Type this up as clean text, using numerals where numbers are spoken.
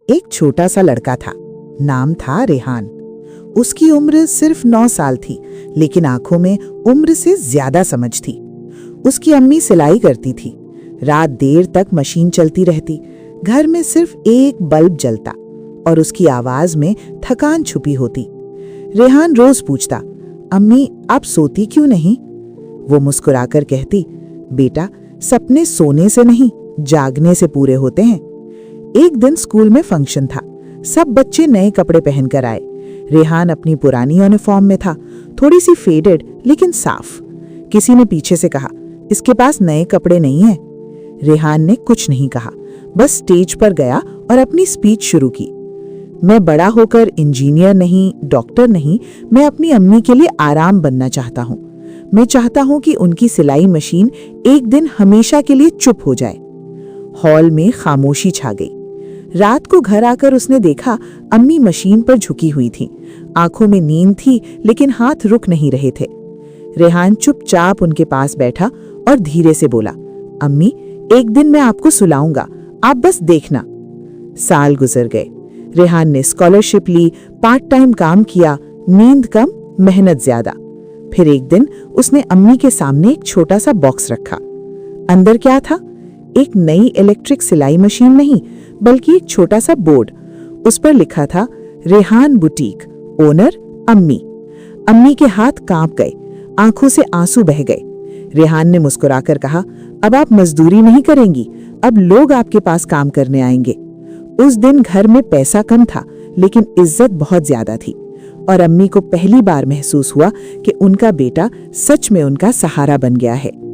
एक छोटा सा लड़का था। नाम था रेहान। उसकी उम्र सिर्फ 9 साल थी, लेकिन आंखों में उम्र से ज्यादा समझ थी। उसकी अम्मी सिलाई करती थी। रात देर तक मशीन चलती रहती। घर में सिर्फ एक बल्ब जलता और उसकी आवाज में थकान छुपी होती। रेहान रोज पूछता, अम्मी आप सोती क्यों नहीं? वो मुस्कुराकर कहती, बेटा सपने सोने से नहीं जागने से पूरे होते हैं। एक दिन स्कूल में फंक्शन था। सब बच्चे नए कपड़े पहनकर आए। रेहान अपनी पुरानी यूनिफॉर्म में था, थोड़ी सी फेडेड लेकिन साफ। किसी ने पीछे से कहा, इसके पास नए कपड़े नहीं हैं। रेहान ने कुछ नहीं कहा, बस स्टेज पर गया और अपनी स्पीच शुरू की। मैं बड़ा होकर इंजीनियर नहीं, डॉक्टर नहीं, मैं अपनी अम्मी के लिए आराम बनना चाहता हूँ। मैं चाहता हूँ कि उनकी सिलाई मशीन एक दिन हमेशा के लिए चुप हो जाए। हॉल में खामोशी छा गई। रात को घर आकर उसने देखा अम्मी मशीन पर झुकी हुई थी। आंखों में नींद थी लेकिन हाथ रुक नहीं रहे थे। रेहान चुपचाप उनके पास बैठा और धीरे से बोला, अम्मी एक दिन मैं आपको सुलाऊंगा, आप बस देखना। साल गुजर गए। रेहान ने स्कॉलरशिप ली, पार्ट टाइम काम किया, नींद कम, मेहनत ज्यादा। फिर एक दिन उसने अम्मी के सामने एक छोटा सा बॉक्स रखा। अंदर क्या था? एक नई इलेक्ट्रिक सिलाई मशीन नहीं, बल्कि एक छोटा सा बोर्ड। उस पर लिखा था, रेहान बुटीक, ओनर अम्मी। अम्मी के हाथ कांप गए, आंखों से आंसू बह गए। रेहान ने मुस्कुराकर कहा, अब आप मजदूरी नहीं करेंगी, अब लोग आपके पास काम करने आएंगे। उस दिन घर में पैसा कम था, लेकिन इज्जत बहुत ज्यादा थी और अम्मी को पहली बार महसूस हुआ कि उनका बेटा सच में उनका सहारा बन गया है।